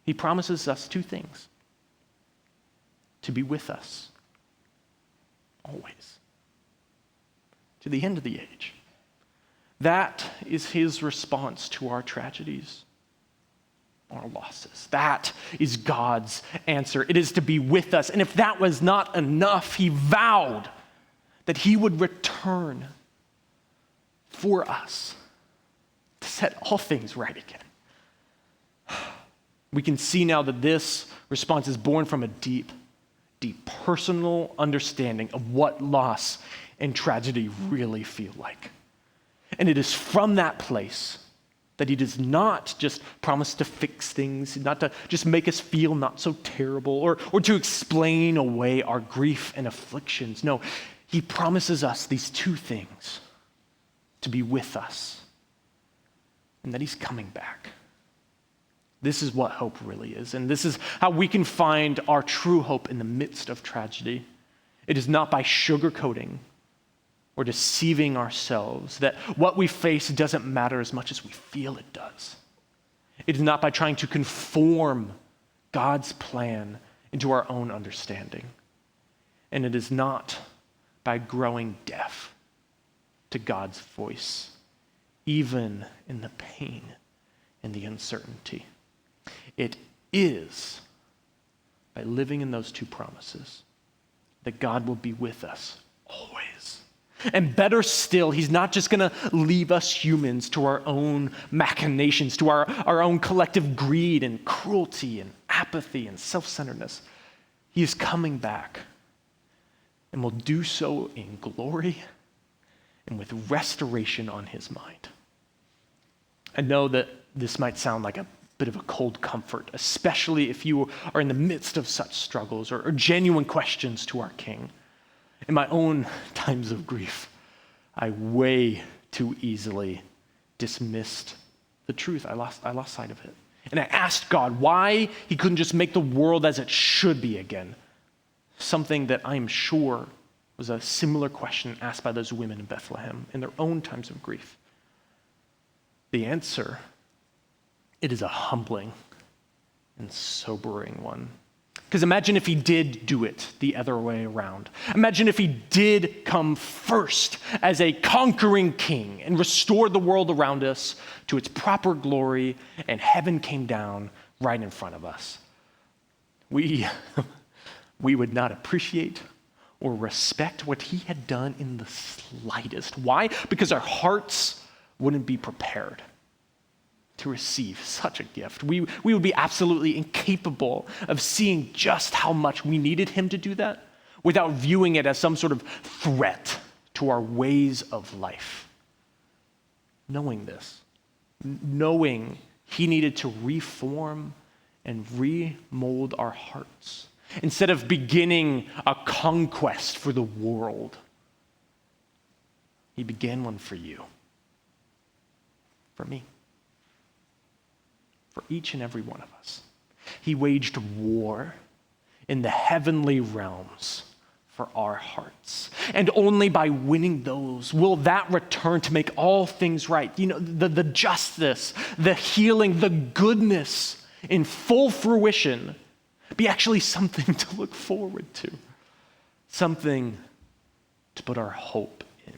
He promises us two things: to be with us always, to the end of the age. That is his response to our tragedies, our losses. That is God's answer. It is to be with us. And if that was not enough, he vowed that he would return for us to set all things right again. We can see now that this response is born from a deep, deep personal understanding of what loss and tragedy really feel like. And it is from that place that he does not just promise to fix things, not to just make us feel not so terrible, or to explain away our grief and afflictions. No, he promises us these two things: to be with us, and that he's coming back. This is what hope really is, and this is how we can find our true hope in the midst of tragedy. It is not by sugarcoating or deceiving ourselves that what we face doesn't matter as much as we feel it does. It is not by trying to conform God's plan into our own understanding. And it is not by growing deaf to God's voice, even in the pain and the uncertainty. It is by living in those two promises that God will be with us always. And better still, he's not just going to leave us humans to our own machinations, to our own collective greed and cruelty and apathy and self-centeredness. He is coming back and will do so in glory and with restoration on his mind. I know that this might sound like a bit of a cold comfort, especially if you are in the midst of such struggles or genuine questions to our King. In my own times of grief, I way too easily dismissed the truth. I lost sight of it. And I asked God why he couldn't just make the world as it should be again. Something that I'm sure was a similar question asked by those women in Bethlehem in their own times of grief. The answer, it is a humbling and sobering one. Because imagine if he did do it the other way around. Imagine if he did come first as a conquering king and restore the world around us to its proper glory, and heaven came down right in front of us. We would not appreciate or respect what he had done in the slightest. Why? Because our hearts wouldn't be prepared to receive such a gift. We would be absolutely incapable of seeing just how much we needed him to do that without viewing it as some sort of threat to our ways of life. Knowing this, knowing he needed to reform and remold our hearts instead of beginning a conquest for the world, he began one for you, for me, for each and every one of us. He waged war in the heavenly realms for our hearts. And only by winning those will that return to make all things right. You know, the justice, the healing, the goodness in full fruition be actually something to look forward to, something to put our hope in.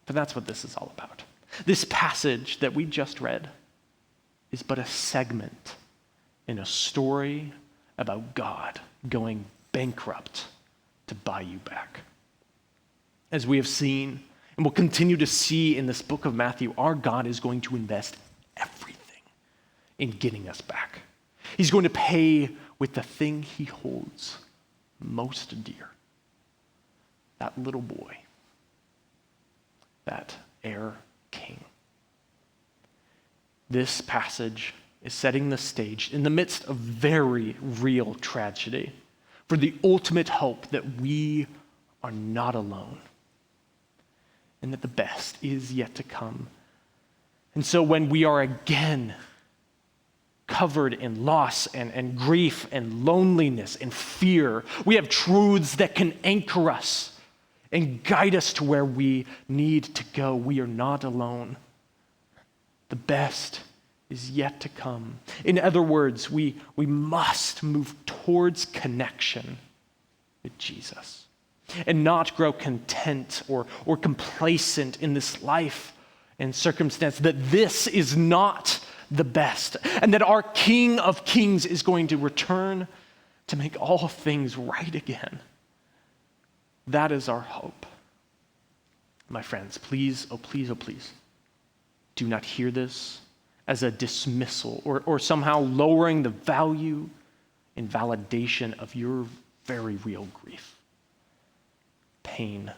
But that's what this is all about. This passage that we just read is but a segment in a story about God going bankrupt to buy you back. As we have seen and will continue to see in this book of Matthew, our God is going to invest everything in getting us back. He's going to pay with the thing he holds most dear, that little boy, that heir king. This passage is setting the stage in the midst of very real tragedy for the ultimate hope that we are not alone and that the best is yet to come. And so when we are again covered in loss and grief and loneliness and fear, we have truths that can anchor us and guide us to where we need to go. We are not alone. The best is yet to come. In other words, we must move towards connection with Jesus and not grow content or complacent in this life and circumstance that this is not the best and that our King of Kings is going to return to make all things right again. That is our hope. My friends, please, oh please, oh please, do not hear this as a dismissal or somehow lowering the value and validation of your very real grief. Pain,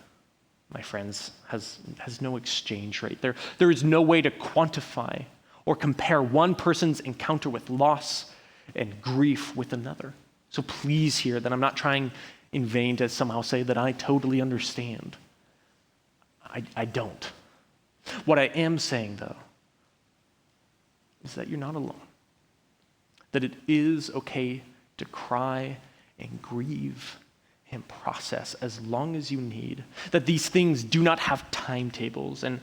my friends, has no exchange rate. There is no way to quantify or compare one person's encounter with loss and grief with another. So please hear that I'm not trying in vain to somehow say that I totally understand. I don't. What I am saying, though, is that you're not alone. That it is okay to cry and grieve and process as long as you need. That these things do not have timetables and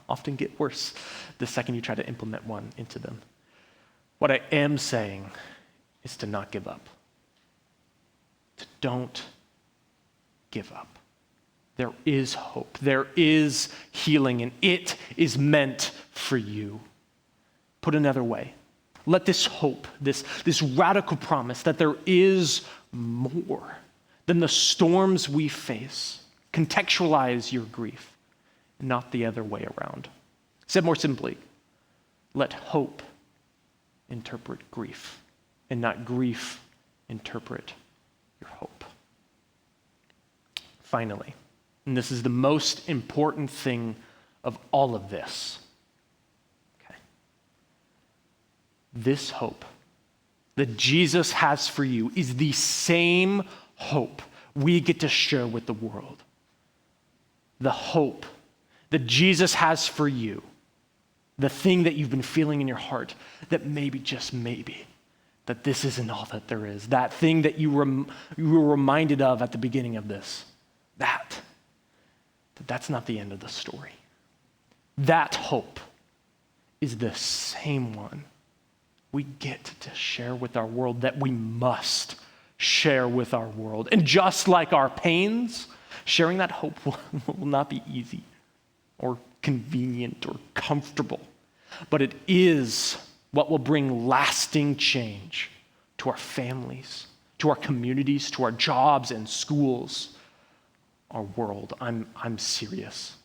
often get worse the second you try to implement one into them. What I am saying is to not give up. To don't give up. There is hope. There is healing, and it is meant for you. Put another way, let this hope, this radical promise that there is more than the storms we face, contextualize your grief, not the other way around. Said more simply, let hope interpret grief, and not grief interpret your hope. Finally, and this is the most important thing of all of this, this hope that Jesus has for you is the same hope we get to share with the world. The hope that Jesus has for you, the thing that you've been feeling in your heart, that maybe, just maybe, that this isn't all that there is. That thing that you were reminded of at the beginning of this, that's not the end of the story. That hope is the same one we get to share with our world, that we must share with our world. And just like our pains, sharing that hope will not be easy or convenient or comfortable, but it is what will bring lasting change to our families, to our communities, to our jobs and schools, our world. I'm serious.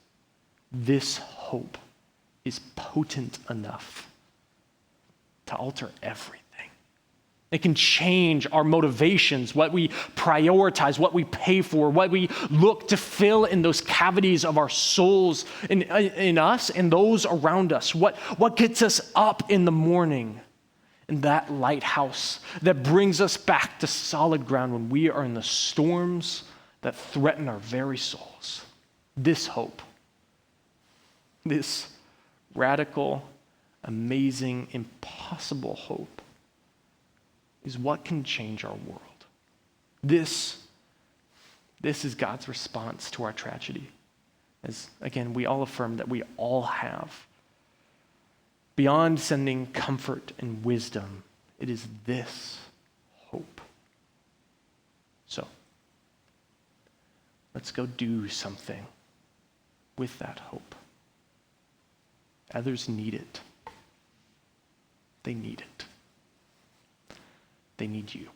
This hope is potent enough to alter everything. It can change our motivations, what we prioritize, what we pay for, what we look to fill in those cavities of our souls in us and those around us. What gets us up in the morning, in that lighthouse that brings us back to solid ground when we are in the storms that threaten our very souls. This hope, this radical, amazing, impossible hope is what can change our world. This is God's response to our tragedy. As, again, we all affirm that we all have. Beyond sending comfort and wisdom, it is this hope. So, let's go do something with that hope. Others need it. They need it. They need you.